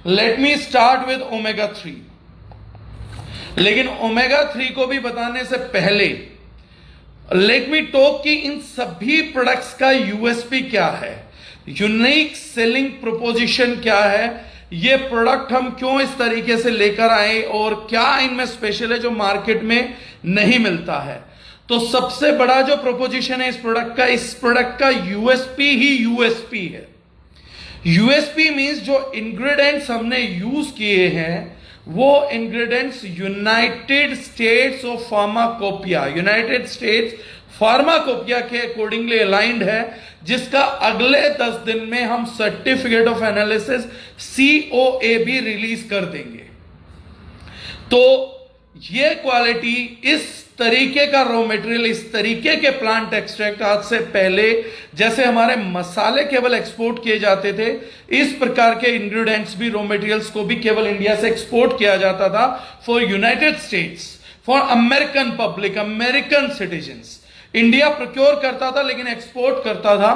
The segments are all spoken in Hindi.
Let me start with omega 3। लेकिन ओमेगा 3 को भी बताने से पहले लेट मी टॉक कि इन सभी प्रोडक्ट्स का यूएसपी क्या है, यूनिक सेलिंग प्रोपोजिशन क्या है, ये प्रोडक्ट हम क्यों इस तरीके से लेकर आए और क्या इनमें स्पेशल है जो मार्केट में नहीं मिलता है। तो सबसे बड़ा जो प्रोपोजिशन है इस प्रोडक्ट का यूएसपी ही यूएसपी है। यूएसपी मींस जो इंग्रेडिएंट्स हमने यूज किए हैं वो ingredients United states of pharmacopoeia के अकॉर्डिंगली अलाइंड है, जिसका अगले 10 दिन में हम सर्टिफिकेट ऑफ एनालिसिस COA भी रिलीज कर देंगे। तो ये क्वालिटी, इस तरीके का रॉ मटेरियल, इस तरीके के प्लांट एक्सट्रैक्ट आज से पहले जैसे हमारे मसाले केवल एक्सपोर्ट किए जाते थे, इस प्रकार के इंग्रेडिएंट्स भी, रॉ मटेरियल्स को भी केवल इंडिया से एक्सपोर्ट किया जाता था for United States, for American public, American citizens. India procure करता था लेकिन एक्सपोर्ट करता था।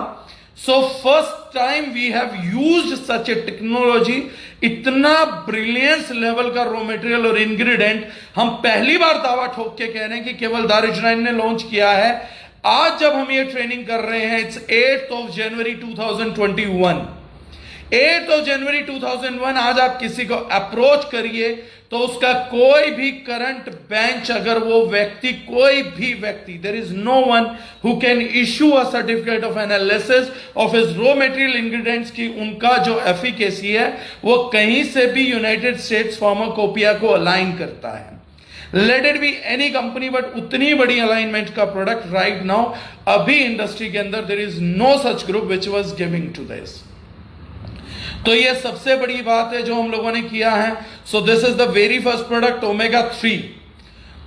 So first time we have used such a technology, इतना ब्रिलियंस लेवल का रॉ मटेरियल और इंग्रेडिएंट हम पहली बार दावा ठोक के कह रहे हैं कि केवल दारुजनाइन ने लॉन्च किया है। आज जब हम ये ट्रेनिंग कर रहे हैं, it's 8th of January 2021, 8th of January 2001, आज आप किसी को अप्रोच करिए तो उसका कोई भी करंट बेंच, अगर वो व्यक्ति, कोई भी व्यक्ति, there is no one who can issue a certificate of analysis of his raw material ingredients की उनका जो एफिकेसी है वो कहीं से भी यूनाइटेड स्टेट्स फार्माकोपिया को अलाइन करता है। Let it be any company, but उतनी बड़ी अलाइनमेंट का प्रोडक्ट राइट नाउ अभी इंडस्ट्री के अंदर there is no such group which was giving to this. तो ये सबसे बड़ी बात है जो हम लोगों ने किया है। So this is the very first product omega 3।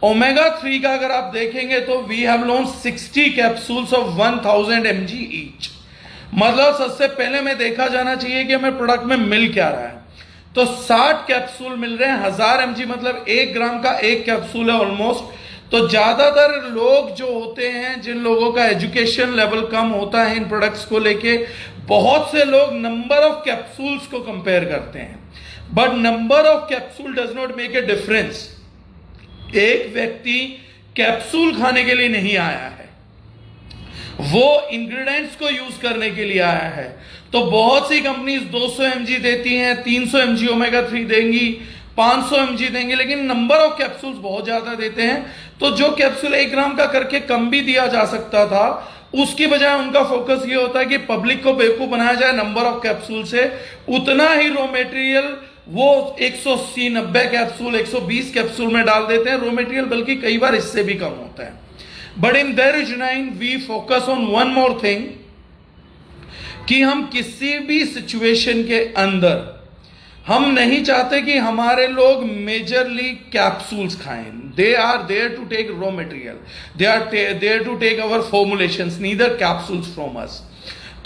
Omega 3 का अगर आप देखेंगे तो we have launch 60 capsules of 1000 mg each. मतलब सबसे पहले में देखा जाना चाहिए कि हमें प्रोडक्ट में मिल क्या रहा है। तो 60 कैप्सूल मिल रहे हैं, 1000 mg मतलब 1 ग्राम का एक कैप्सूल है ऑलमोस्ट। तो ज्यादातर लोग जो होते हैं, जिन लोगों का एजुकेशन लेवल कम होता है इन प्रोडक्ट्स को लेके, बहुत से लोग नंबर ऑफ कैप्सूल्स को कंपेयर करते हैं, but number of capsule does not make a difference. एक व्यक्ति कैप्सूल खाने के लिए नहीं आया है, वो इंग्रेडिएंट्स को यूज करने के लिए आया है। तो बहुत सी कंपनीज 200 mg देती हैं, 300 mg ओमेगा 3 देंगी, 500 mg देंगे, लेकिन नंबर ऑफ कैप्सूल्स बहुत ज्यादा देते हैं। तो जो कैप्सूल 1 ग्राम का करके कम भी दिया जा सकता था, उसकी बजाय उनका फोकस ये होता है कि पब्लिक को बेवकूफ बनाया जाए नंबर ऑफ कैप्सूल से। उतना ही रॉ मटेरियल वो 180, 90 कैप्सूल, 120 कैप्सूल में डाल देते हैं रॉ मटेरियल, बल्कि कई बार इससे भी कम होता है। बट इन दारुजनाइन we focus on one more thing, कि हम किसी भी सिचुएशन के अंदर हम नहीं चाहते कि हमारे लोग मेजरली कैप्सूल्स खाएं। They are there to take raw material, they are there to take our formulations, neither capsules from us.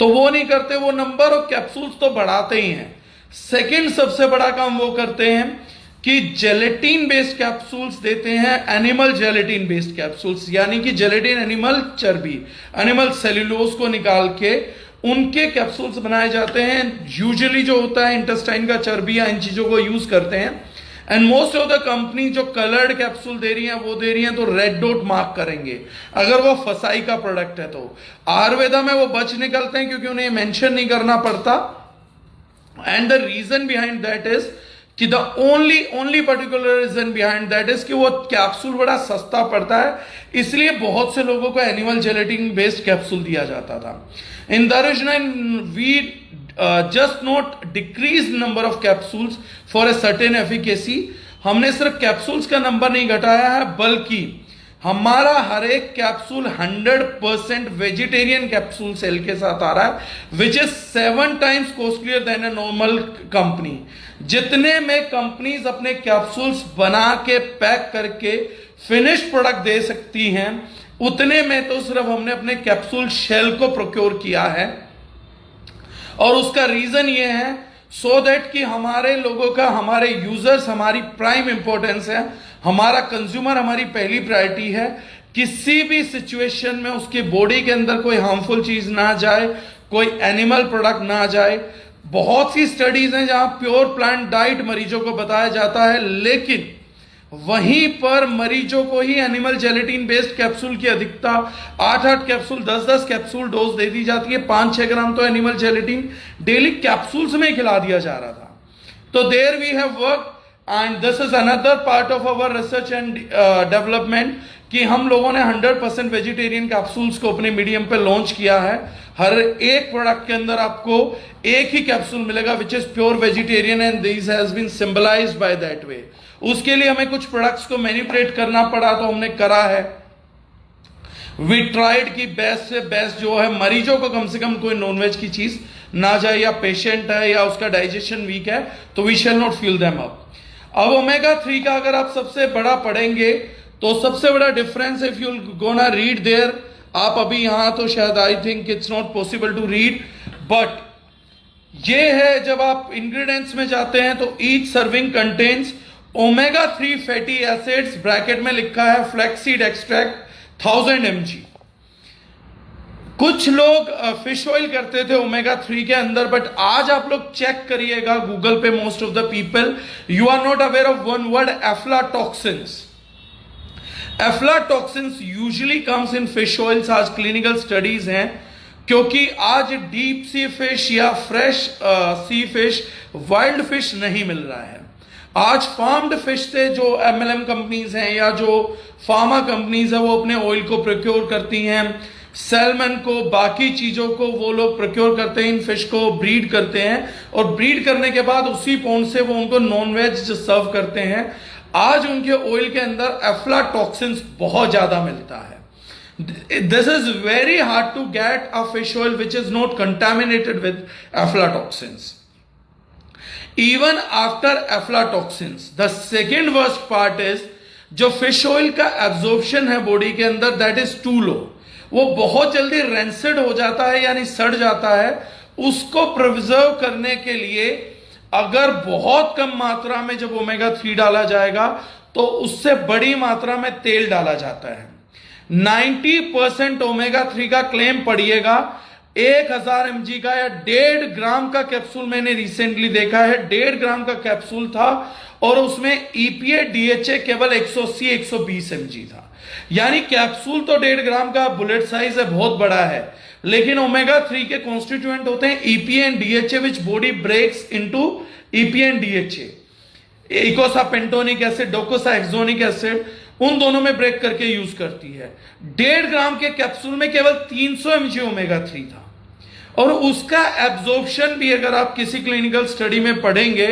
तो वो नहीं करते, वो नंबर ऑफ कैप्सूल्स तो बढ़ाते ही हैं। सेकंड सबसे बड़ा काम वो करते हैं कि जेलेटिन बेस्ड कैप्सूल्स देते हैं, एनिमल जेलेटिन बेस्ड कैप्सूल्स, यानी कि जेलेटिन एनिमल चर्बी, एनिमल सेल्यूलोज को निकाल के उनके कैप्सूल्स बनाए जाते हैं। यूजुअली जो होता है इंटेस्टाइन का चर्बी या इन चीजों को यूज करते हैं। And most of the company जो कलर्ड कैप्सूल दे रही हैं वो दे रही हैं तो रेड डॉट मार्क करेंगे अगर वो फसाई का प्रोडक्ट है। तो आयुर्वेदा में वो बच निकलते हैं क्योंकि उन्हें मेंशन नहीं करना पड़ता। And the reason behind that is कि the only particular reason behind that is कि वो कैप्सूल बड़ा सस्ता पड़ता है, इसलिए बहुत से लोगों को एनिमल जेलेटिन बेस्ड कैप्सूल दिया जाता था। इन दारुजनाइन we just not decrease number of capsules for a certain efficacy। हमने सिर्फ कैप्सूल्स का नंबर नहीं घटाया है, बल्कि हमारा हर एक कैप्सूल 100% वेजिटेरियन कैप्सूल सेल के साथ आ रहा है, which is 7 times costlier then a normal company. जितने में कंपनीज अपने कैप्सूल्स बना के पैक करके फिनिश प्रोडक्ट दे सकती हैं, उतने में तो सिर्फ हमने अपने कैप्सूल शेल को प्रोक्योर किया है। और उसका रीजन ये है सो दैट कि हमारे लोगों का, हमारे यूजर्स हमारी प्राइम इंपॉर्टेंस है, हमारा कंज्यूमर हमारी पहली प्रायोरिटी है। किसी भी सिचुएशन में उसकी बॉडी के अंदर कोई हार्मफुल चीज ना जाए, कोई एनिमल प्रोडक्ट ना जाए। बहुत सी स्टडीज हैं जहां प्योर प्लांट डाइट मरीजों को बताया जाता है, लेकिन वहीं पर मरीजों को ही एनिमल जेलेटिन बेस्ड कैप्सूल की अधिकता 8-8 कैप्सूल 10-10 कैप्सूल डोज दे दी जाती है। 5-6 ग्राम तो एनिमल जेलेटिन डेली कैप्सूल्स में खिला दिया जा रहा था। तो there we have work and this is another part of our research and development कि हम लोगों ने 100% वेजिटेरियन कैप्सूल्स को अपने मीडियम पे लॉन्च किया है। हर एक प्रोडक्ट के अंदर आपको एक ही कैप्सूल मिलेगा which is pure vegetarian and this has been symbolised by that way. उसके लिए हमें कुछ प्रोडक्ट्स को मैनिपुलेट करना पड़ा, तो हमने करा है। वी ट्राइड की बेस्ट से बेस्ट जो है मरीजों को कम से कम कोई नॉनवेज की चीज ना जाए, या पेशेंट है या उसका डाइजेशन वीक है तो we shall not feel them up. अब ओमेगा 3 का अगर आप सबसे बड़ा पढ़ेंगे तो सबसे बड़ा difference if you gonna read there, आप अभी यहां तो शायद I think it's not possible to read, but ये है जब आप इंग्रेडिएंट्स में जाते हैं तो each serving contains omega 3 fatty acids, bracket में लिखा है फ्लैक्सीड एक्सट्रैक्ट 1000 mg। कुछ लोग फिश ऑयल करते थे ओमेगा 3 के अंदर, बट आज आप लोग चेक करिएगा गूगल पे, most of the people you are not aware of one word, aflatoxins. Aflatoxins usually comes in fish oils. आज क्लिनिकल स्टडीज हैं, क्योंकि आज डीप सी फिश या fresh sea fish, wild fish नहीं मिल रहा है। आज फार्म्ड फिश से जो एमएलएम कंपनीज हैं या जो फार्मा कंपनीज है वो अपने ऑयल को प्रोक्योर करती हैं, सैल्मन को, बाकी चीजों को वो लोग प्रोक्योर करते हैं, इन फिश को ब्रीड करते हैं, और ब्रीड करने के बाद उसी पॉन्ड से वो उनको नॉनवेज सर्व करते हैं। आज उनके ऑयल के अंदर एफ्लाटॉक्सिन्स बहुत ज्यादा मिलता है। This is very hard to get a fish oil which is not contaminated with aflatoxins. Even after aflatoxins, the second worst part is जो fish oil का absorption है बॉडी के अंदर, that is too low. वो बहुत जल्दी rancid हो जाता है, यानी सड़ जाता है। उसको प्रिजर्व करने के लिए अगर बहुत कम मात्रा में जब ओमेगा 3 डाला जाएगा तो उससे बड़ी मात्रा में तेल डाला जाता है। 90% ओमेगा 3 का क्लेम पड़िएगा। 1000 mg का या 1.5 ग्राम का कैप्सूल मैंने रिसेंटली देखा है, 1.5 ग्राम का कैप्सूल था और उसमें EPA DHA केवल 180-120 mg था। यानी कैप्सूल तो 1.5 ग्राम का बुलेट साइज है, बहुत बड़ा है, लेकिन ओमेगा 3 के कॉन्स्टिट्यूएंट होते हैं EPA and DHA which body breaks into EPA and DHA, eicosapentaenoic acid, docosahexaenoic acid, उन दोनों में ब्रेक करके यूज करती है। 1.5 ग्राम के कैप्सूल में केवल 300 mg ओमेगा 3 था, और उसका एब्जॉर्प्शन भी अगर आप किसी क्लिनिकल स्टडी में पढ़ेंगे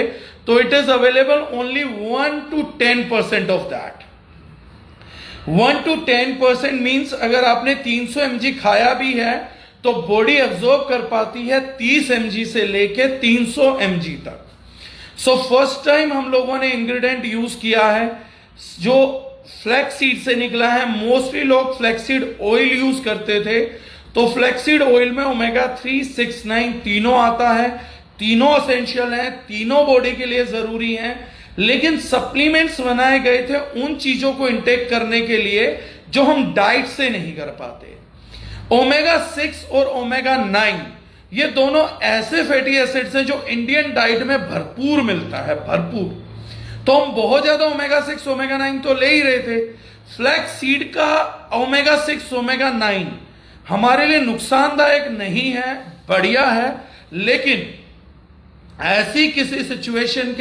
तो it is available only 1 to 10% of that. 1 to 10% means अगर आपने 300 mg खाया भी है तो बॉडी एब्जॉर्ब कर पाती है 30 mg से लेके 300 mg तक। सो फर्स्ट टाइम हम लोगों ने इंग्रेडिएंट यूज किया है जो फ्लैक्सीड से निकला है। मोस्टली लोग फ्लैक्सीड ऑयल यूज करते थे, तो फ्लैक्सीड ऑयल में ओमेगा 3, 6, 9 तीनों आता है। तीनों एसेंशियल हैं, तीनों बॉडी के लिए जरूरी हैं, लेकिन सप्लीमेंट्स बनाए गए थे उन चीजों को इंटेक करने के लिए जो हम डाइट से नहीं कर पाते। ओमेगा 6 और ओमेगा 9 ये दोनों ऐसे फैटी एसिड्स हैं जो इंडियन डाइट में भरपूर मिलता है, भरपूर। तो हम बहुत ज्यादा ओमेगा 6 ओमेगा 9 तो ले ही रहे थे। फ्लैक्स सीड का ओमेगा 6 ओमेगा 9 हमारे लिए नुकसानदायक नहीं है, बढ़िया है, लेकिन ऐसी किसी सिचुएशन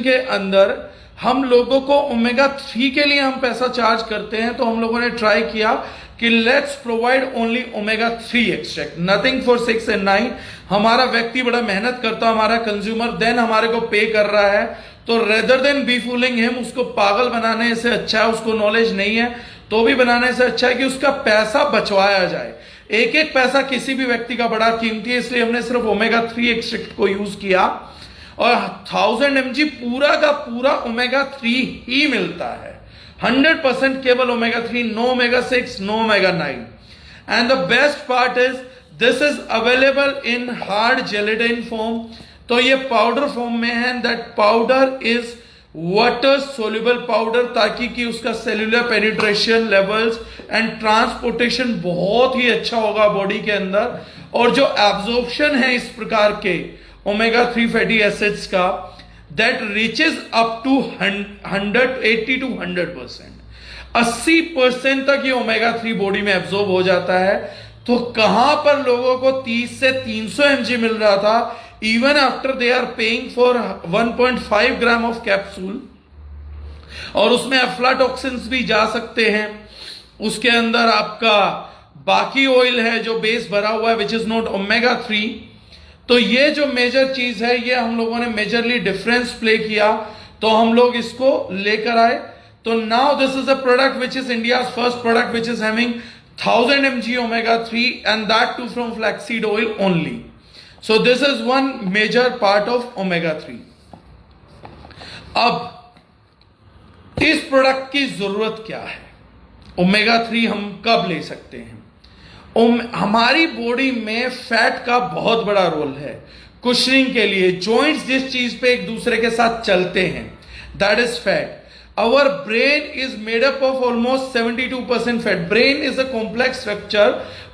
के अंदर हम लोगों को ओमेगा 3 के लिए हम पैसा चार्ज करते हैं, तो हम लोगों ने ट्राई किया कि let's provide only omega 3 extract, nothing for 6 and 9। हमारा व्यक्ति बड़ा मेहनत करता, हमारा कंज्यूमर देन हमारे को पे कर रहा है, तो rather than be fooling him, उसको पागल बनाने से अच्छा है, उसको नॉलेज नहीं है तो भी बनाने से अच्छा है कि उसका पैसा बचवाया जाए। एक एक पैसा किसी भी व्यक्ति का बड़ा कीमती है, इसलिए हमने सिर्फ ओमेगा 3 एक्सट्रैक्ट को यूज किया, और 1000 mg पूरा का पूरा ओमेगा 3 ही मिलता है। 100% केवल omega 3, no omega 6, no omega 9। And the best part is this is available in hard gelatin form, तो ये पाउडर फॉर्म में है। That powder is water soluble powder, ताकि कि उसका cellular penetration levels and transportation बहुत ही अच्छा होगा बॉडी के अंदर। और जो एब्जॉर्प्शन है इस प्रकार के ओमेगा 3 फैटी एसिड्स का, that reaches up to 80 to 100%, 80% तक ये ओमेगा 3 बॉडी में एब्जॉर्ब हो जाता है। तो कहां पर लोगों को 30 से 300 mg मिल रहा था, even after they are paying for 1.5 gram of capsule, और उसमें अफ्लाटॉक्सिन्स भी जा सकते हैं, उसके अंदर आपका बाकी ऑयल है जो बेस भरा हुआ है विच इज नॉट ओमेगा 3। तो ये जो मेजर चीज है, ये हम लोगों ने मेजरली डिफरेंस प्ले किया, तो हम लोग इसको लेकर आए। तो now this is a product which is India first product which is having 1000 mg omega 3 and that too from flaxseed oil only. So this is one major part of omega 3. अब इस प्रोडक्ट की जरूरत क्या है, ओमेगा 3 हम कब ले सकते हैं? हमारी बॉडी में फैट का बहुत बड़ा रोल है कुशनिंग के लिए। जॉइंट्स जिस चीज पे एक दूसरे के साथ चलते हैं, that is fat. Our brain is made up of almost 72% fat. Brain is a complex structure,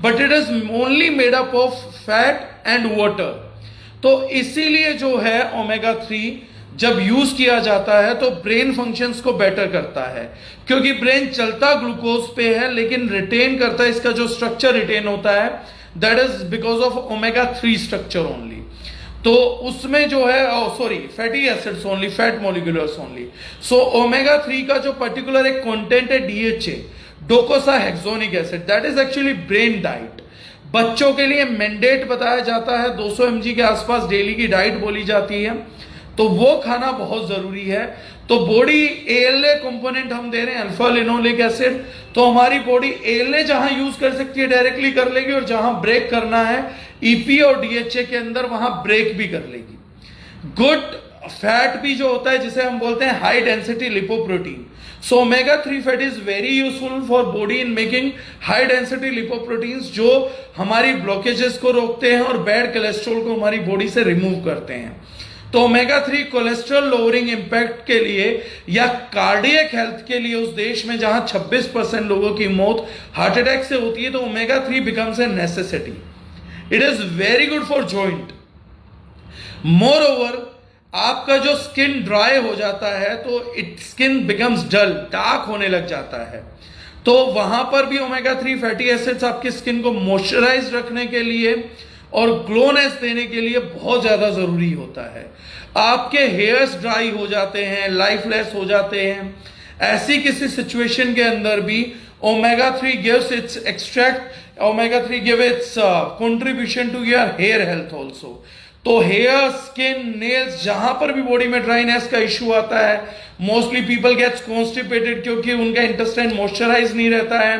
but it is only made up of fat and water. तो इसीलिए जो है ओमेगा 3 जब यूज किया जाता है तो ब्रेन फंक्शंस को बेटर करता है, क्योंकि ब्रेन चलता ग्लूकोज पे है लेकिन रिटेन करता है, इसका जो स्ट्रक्चर रिटेन होता है that is because of omega 3 structure only. तो उसमें जो है sorry fatty acids only, fat moleculars only. So omega 3 का जो पर्टिकुलर एक कंटेंट है DHA, docosahexaenoic acid, that is actually brain diet. बच्चों के लिए मैंडेट बताया जाता है, 200 mg के आसपास डेली की डाइट बोली जाती है, तो वो खाना बहुत जरूरी है। तो बॉडी ALA कंपोनेंट हम दे रहे हैं, अल्फा लिनोलिक एसिड, तो हमारी बॉडी ALA जहां यूज कर सकती है डायरेक्टली कर लेगी, और जहां ब्रेक करना है EP और DHA के अंदर वहां ब्रेक भी कर लेगी। गुड फैट भी जो होता है जिसे हम बोलते हैं high density lipoprotein, so omega 3 fat is very useful for body in making high density lipoproteins, जो हमारी ब्लॉकेजेस को रोकते हैं और बैड कोलेस्ट्रॉल को हमारी बॉडी से रिमूव करते हैं। तो ओमेगा 3 कोलेस्ट्रॉल लोअरिंग इंपैक्ट के लिए या कार्डियक हेल्थ के लिए, उस देश में जहां 26% लोगों की मौत हार्ट अटैक से होती है, तो omega 3 becomes a necessity. It is very good for joint. Moreover आपका जो स्किन ड्राई हो जाता है तो it skin becomes dull, dark होने लग जाता है, तो वहां पर भी ओमेगा 3 फैटी एसिड्स आपकी स्किन को मॉइस्चराइज रखने के लिए और ग्लोनेस देने के लिए बहुत ज्यादा जरूरी होता है। आपके हेयर्स ड्राई हो जाते हैं, लाइफलेस हो जाते हैं, ऐसी किसी सिचुएशन के अंदर भी omega 3 gives its extract, omega 3 give its contribution to your hair health also. तो हेयर, स्किन, नेल्स, जहां पर भी बॉडी में ड्राइनेस का इश्यू आता है, मोस्टली पीपल गेट्स कॉन्स्टिपेटेड क्योंकि उनका इंटेस्टाइन मॉइस्चराइज नहीं रहता है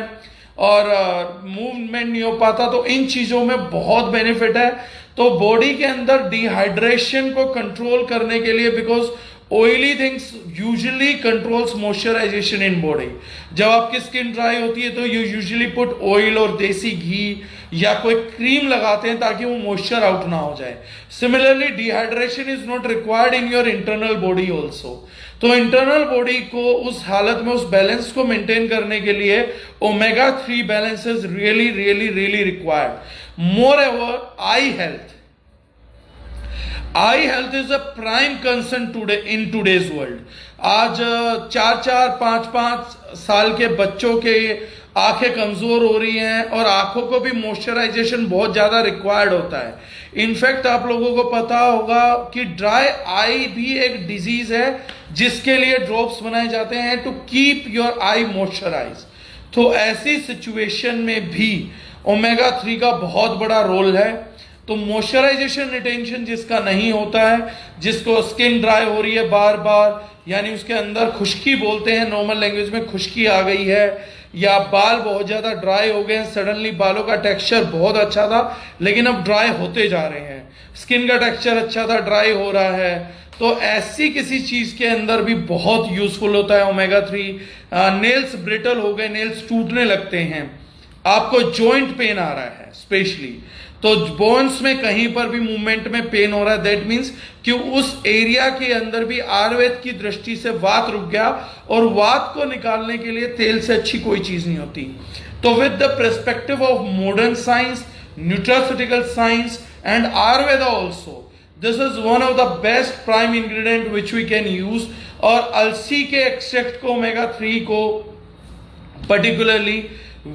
और मूवमेंट नहीं हो पाता, तो इन चीजों में बहुत बेनिफिट है। तो बॉडी के अंदर डिहाइड्रेशन को कंट्रोल करने के लिए, because oily things usually controls moisturisation in body. जब आपकी स्किन ड्राई होती है तो यू यूजुअली पुट ऑयल और देसी घी या कोई क्रीम लगाते हैं ताकि वो मॉइस्चर आउट ना हो जाए। Similarly dehydration is not required in your internal body also. तो इंटरनल बॉडी को उस हालत में, उस बैलेंस को मेंटेन करने के लिए omega 3 balance is really really really required. More ever I health is a prime concern today in today's world. आज 4-4, 5-5 साल के बच्चों के आंखें कमजोर हो रही हैं और आंखों को भी मॉइस्चराइजेशन बहुत ज्यादा रिक्वायर्ड होता है। इनफैक्ट आप लोगों को पता होगा कि ड्राई आई भी एक डिजीज है जिसके लिए ड्रॉप्स बनाए जाते हैं to keep your eye moisturise. तो ऐसी सिचुएशन में भी ओमेगा 3 का बहुत बड़ा रोल है। तो मॉइस्चराइजेशन रिटेंशन जिसका नहीं होता है, जिसको स्किन ड्राई हो रही है बार बार, यानी उसके अंदर खुश्की बोलते हैं नॉर्मल लैंग्वेज में, खुश्की आ गई है, या बाल बहुत ज्यादा ड्राई हो गए हैं, सडनली बालों का टेक्सचर बहुत अच्छा था लेकिन अब ड्राई होते जा रहे हैं, स्किन का टेक्सचर अच्छा था ड्राई हो रहा है, तो ऐसी किसी चीज के अंदर भी बहुत यूजफुल होता है ओमेगा 3। नेल्स ब्रिटल हो गए, नेल्स टूटने लगते हैं, आपको जॉइंट पेन आ रहा है स्पेशली, तो बोन्स में कहीं पर भी मूवमेंट में पेन हो रहा है, दैट मीन्स कि उस एरिया के अंदर भी आयुर्वेद की दृष्टि से वात रुक गया, और वात को निकालने के लिए तेल से अच्छी कोई चीज नहीं होती। तो with the perspective of modern science nutraceutical science and Ayurveda also. This is one of the best prime ingredient which we can use. और अलसी के एक्सट्रैक्ट को ओमेगा 3 को पर्टिकुलरली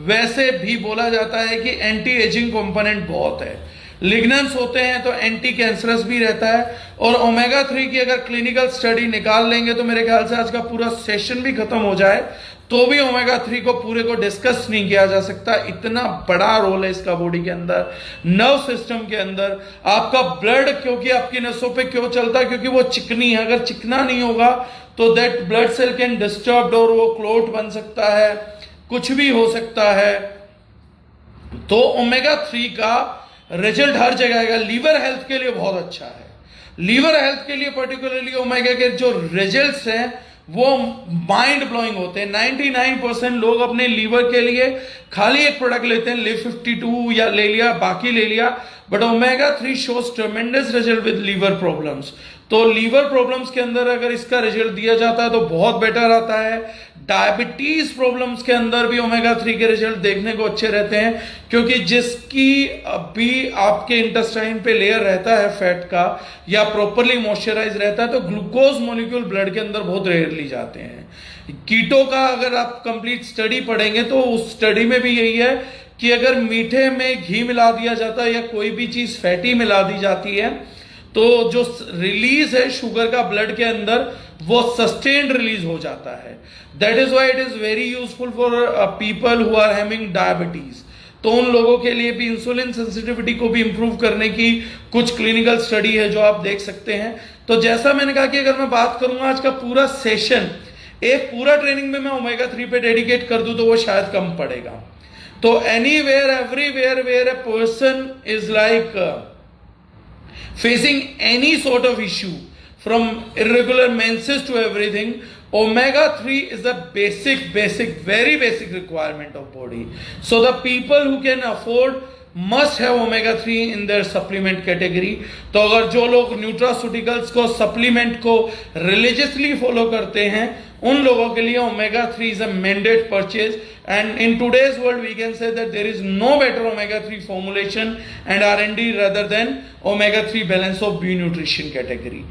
वैसे भी बोला जाता है कि एंटी एजिंग कंपोनेंट बहुत है, लिग्नेंस होते हैं तो एंटी कैंसरस भी रहता है। और ओमेगा 3 की अगर क्लिनिकल स्टडी निकाल लेंगे तो मेरे ख्याल से आज का पूरा सेशन भी खत्म हो जाए तो भी ओमेगा 3 को पूरे को डिस्कस नहीं किया जा सकता, इतना बड़ा रोल है इसका बॉडी के अंदर, नर्व सिस्टम के अंदर। आपका ब्लड क्योंकि आपकी नसों पे क्यों चलता है, क्योंकि वो चिकनी है, अगर चिकना नहीं होगा तो that blood cell can disturb और वो क्लोट बन सकता है, कुछ भी हो सकता है। तो ओमेगा 3 का रिजल्ट हर जगह आएगा। लीवर हेल्थ के लिए बहुत अच्छा है, लीवर हेल्थ के लिए पर्टिकुलरली ओमेगा के जो रिजल्ट्स हैं वो माइंड ब्लोइंग होते हैं। 99% लोग अपने लीवर के लिए खाली एक प्रोडक्ट लेते हैं, लिव 52 या ले लिया, बाकी ले लिया, but omega 3 shows tremendous result with liver problems. तो लीवर प्रॉब्लम्स के अंदर अगर इसका रिजल्ट दिया जाता है तो बहुत बेटर आता है। डायबिटीज प्रॉब्लम्स के अंदर भी ओमेगा 3 के रिजल्ट देखने को अच्छे रहते हैं, क्योंकि जिसकी भी आपके इंटेस्टाइन पे लेयर रहता है फैट का या प्रॉपरली मॉइस्चराइज रहता है तो ग्लूकोज मॉलिक्यूल ब्लड के अंदर बहुत रेयरली जाते हैं। कीटो का अगर आप कंप्लीट स्टडी पढ़ेंगे तो उस स्टडी में भी यही है कि अगर मीठे में घी मिला दिया जाता है या कोई भी चीज फैटी मिला दी जाती है तो जो रिलीज है शुगर का ब्लड के अंदर वो सस्टेन्ड रिलीज हो जाता है। That is why it is very useful for people who are having diabetes. तो उन लोगों के लिए भी इंसुलिन सेंसिटिविटी को भी इंप्रूव करने की कुछ क्लिनिकल स्टडी है जो आप देख सकते हैं। तो जैसा मैंने कहा कि अगर मैं बात करूंगा आज का पूरा सेशन एक पूरा ट्रेनिंग में मैं ओमेगा 3 पे डेडिकेट कर दूं तो वो शायद कम पड़ेगा। तो anywhere everywhere where a person is like facing any sort of issue from irregular menses to everything, omega 3 is a very basic requirement of body. So the people who can afford must have omega 3 in their supplement category. तो अगर जो लोग न्यूट्रास्यूटिकल्स को सप्लीमेंट को रिलीजियसली फॉलो करते हैं उन लोगों के लिए omega 3 is a mandate purchase. And in today's world we can say that there is no better omega 3 formulation and R&D rather than omega 3 balance of B nutrition category.